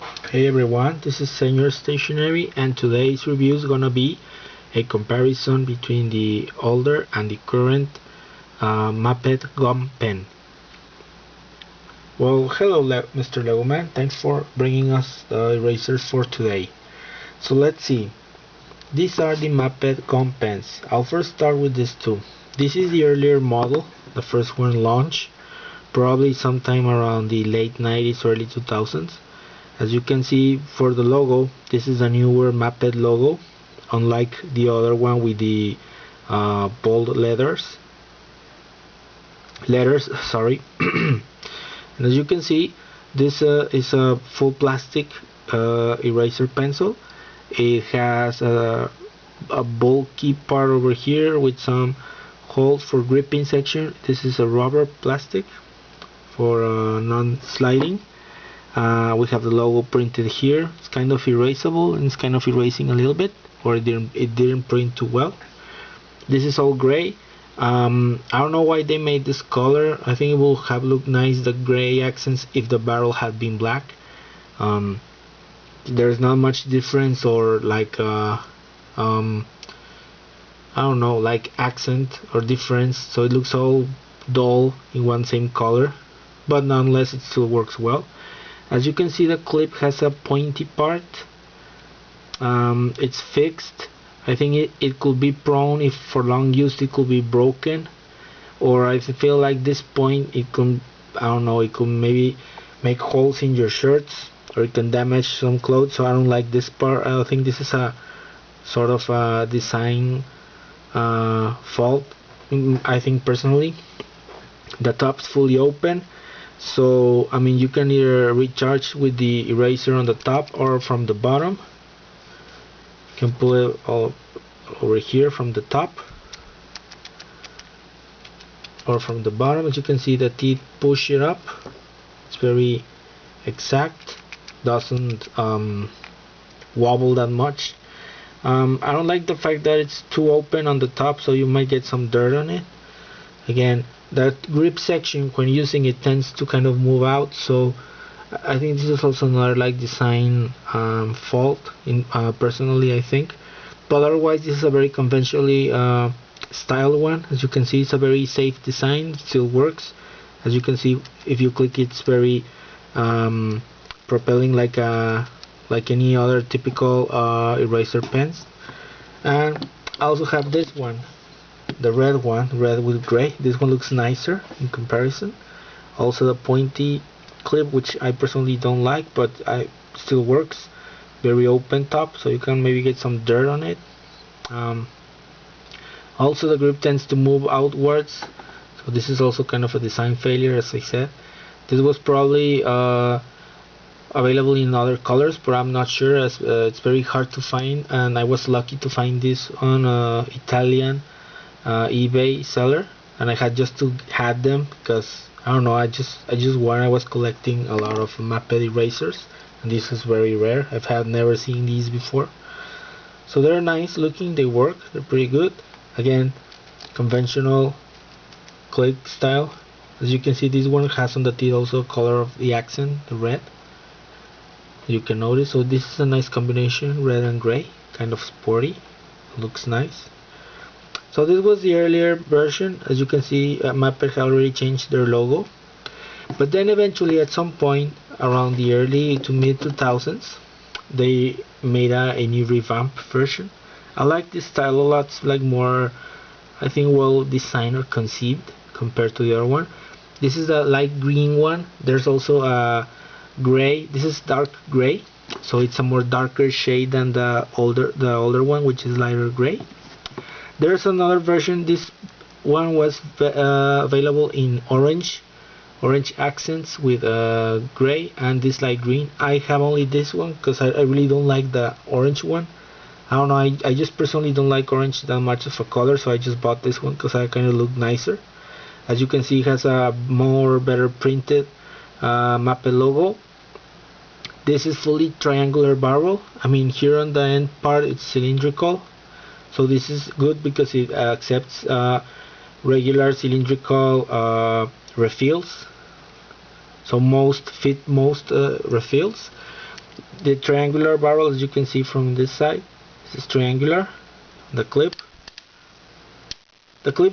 Hey everyone, this is Senior Stationery, and today's review is gonna be a comparison between the older and the current Maped Gom Pen. Well, hello Mr. Legoman, thanks for bringing us the erasers for today. So let's see, these are the Maped Gom Pens. I'll first start with these two. This is the earlier model, the first one launched, probably sometime around the late 90s, early 2000s. As you can see for the logo, this is a newer Maped logo, unlike the other one with the bold letters. Sorry. And as you can see, this is a full plastic eraser pencil. It has a bulky part over here with some holes for gripping section. This is a rubber plastic for non-sliding. We have the logo printed here. It's kind of erasable and it's kind of erasing a little bit, or it didn't print too well. This is all gray. I don't know why they made this color. I think it will have looked nice, the gray accents, if the barrel had been black. There's not much difference or like I don't know, like accent or difference, so it looks all dull in one same color, but nonetheless it still works well. As you can see, the clip has a pointy part. It's fixed. I think it could be prone, if for long use it could be broken, or I feel like this point it could, I don't know, it could maybe make holes in your shirts, or it can damage some clothes. So I don't like this part. I think this is a sort of a design fault. I think personally. The top's fully open, so I mean you can either recharge with the eraser on the top or from the bottom. You can pull it all over here from the top or from the bottom. As you can see, the teeth push it up. It's very exact, doesn't wobble that much. I don't like the fact that it's too open on the top, so you might get some dirt on it. Again, that grip section when using it tends to kind of move out, so I think this is also another like design fault in personally I think. But otherwise this is a very conventionally styled one. As you can see, it's a very safe design. It still works. As you can see, if you click, it's very propelling like any other typical eraser pens. And I also have this one, the red one, red with gray. This one looks nicer in comparison. Also the pointy clip, which I personally don't like, but I still works. Very open top, so you can maybe get some dirt on it. Also the grip tends to move outwards, so this is also kind of a design failure, as I said. This was probably available in other colors, but I'm not sure, as it's very hard to find, and I was lucky to find this on Italian eBay seller, and I had them because I don't know, I just when I was collecting a lot of Maped erasers, and this is very rare. I've never seen these before, so they're nice looking, they work, they're pretty good. Again, conventional click style. As you can see, this one has on the teeth also color of the accent, the red, you can notice. So this is a nice combination, red and gray, kind of sporty, looks nice. So this was the earlier version. As you can see, Maped had already changed their logo, but then eventually at some point around the early to mid 2000s they made a new revamp version. I like this style a lot. It's like more, I think, well designed or conceived compared to the other one. This is the light green one. There's also a gray. This is dark gray, so it's a more darker shade than the older one, which is lighter gray. There's another version. This one was available in orange accents with gray, and this light green. I have only this one because I really don't like the orange one. I don't know, I just personally don't like orange that much of a color, so I just bought this one because I kind of look nicer. As you can see, it has a better printed Maped logo. This is fully triangular barrel. I mean, here on the end part it's cylindrical, so this is good because it accepts regular cylindrical refills. So most refills. the triangular barrel, as you can see from this side. This is triangular. The clip's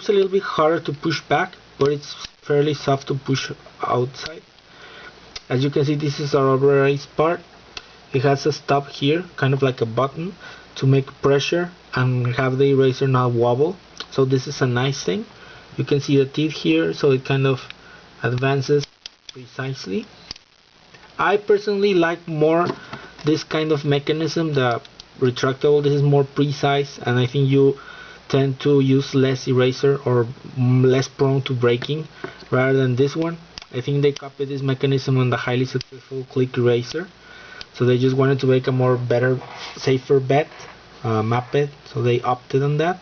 a little bit harder to push back, but it's fairly soft to push outside. As you can see, this is our rubberized part. It has a stop here, kind of like a button, to make pressure and have the eraser not wobble. So this is a nice thing. You can see the teeth here, so it kind of advances precisely. I personally like more this kind of mechanism, the retractable. This is more precise, and I think you tend to use less eraser or less prone to breaking rather than this one. I think they copied this mechanism on the highly successful click eraser, so they just wanted to make a more better, safer bet, Maped, so they opted on that.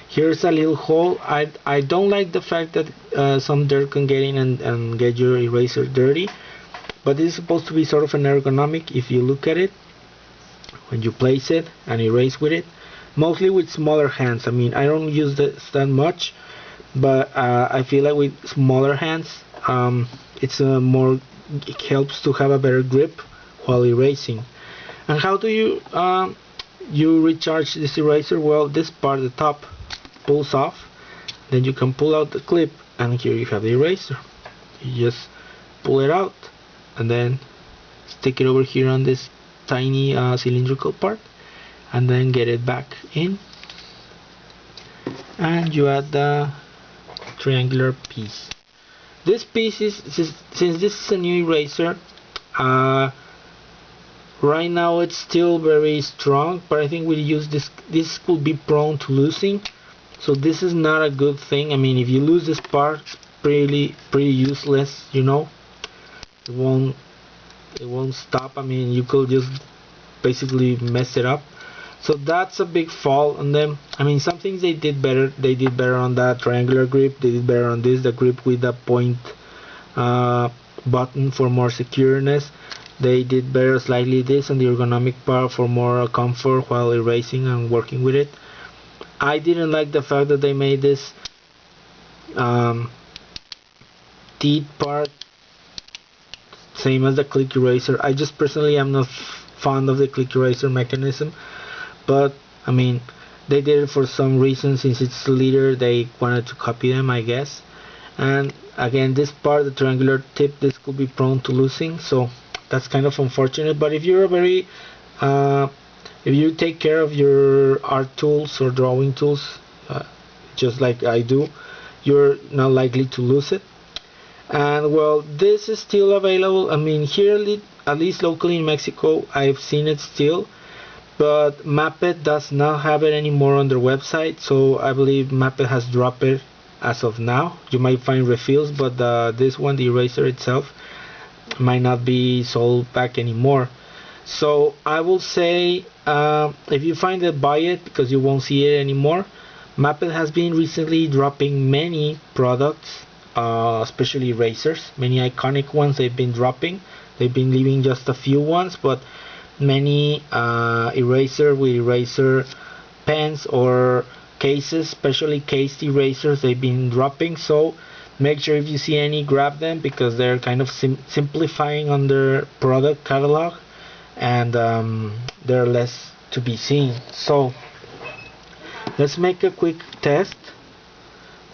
Here's a little hole. I don't like the fact that some dirt can get in and get your eraser dirty, but this is supposed to be sort of an ergonomic if you look at it when you place it and erase with it, mostly with smaller hands. I mean, I don't use this that much, but I feel like with smaller hands it's it helps to have a better grip while erasing. And how do you recharge this eraser? Well, this part, the top, pulls off, then you can pull out the clip, and here you have the eraser. You just pull it out and then stick it over here on this tiny cylindrical part, and then get it back in, and you add the triangular piece. This piece is, since this is a new eraser, right now it's still very strong, but I think we use this could be prone to losing, so this is not a good thing. I mean, if you lose this part, it's pretty useless, you know. It won't stop. I mean, you could just basically mess it up. So that's a big fault on them. I mean, some things they did better. They did better on that triangular grip. They did better on this, the grip with the point button for more secureness. They did better slightly this and the ergonomic part for more comfort while erasing and working with it. I didn't like the fact that they made this teeth part same as the click eraser. I just personally am not fond of the click eraser mechanism, but I mean, they did it for some reason. Since it's leader, they wanted to copy them, I guess. And again, this part, the triangular tip, this could be prone to losing, so that's kind of unfortunate. But if you're a very if you take care of your art tools or drawing tools, just like I do, you're not likely to lose it. And well, this is still available. I mean, here at least locally in Mexico, I've seen it still, but Maped does not have it anymore on their website, so I believe Maped has dropped it as of now. You might find refills, but this one, the eraser itself, might not be sold back anymore. So I will say, if you find it, buy it, because you won't see it anymore. Maped has been recently dropping many products, especially erasers. Many iconic ones they've been dropping. They've been leaving just a few ones, but many eraser pens or cases, especially cased erasers, they've been dropping. So make sure if you see any, grab them, because they're kind of simplifying on their product catalog, and they're less to be seen. So let's make a quick test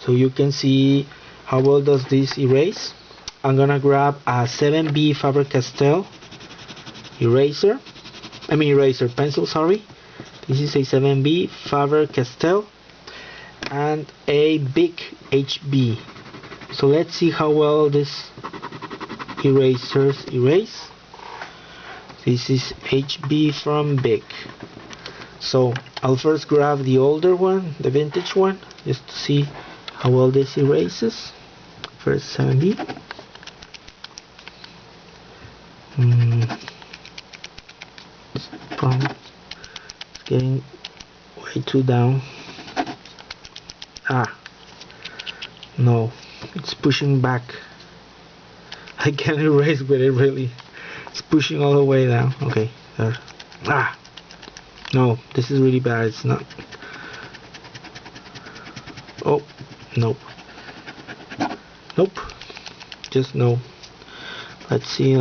so you can see how well does this erase. I'm gonna grab a 7B Faber-Castell eraser pencil, sorry. This is a 7B Faber-Castell and a big HB. So let's see how well this erasers erase. This is HB from Big. So I'll first grab the older one, the vintage one, just to see how well this erases. First 7B. It's getting way too down. No, it's pushing back. I can't erase with it, really. It's pushing all the way down. Okay, there. No, this is really bad. It's not. Oh, nope. Nope. Just no. Let's see.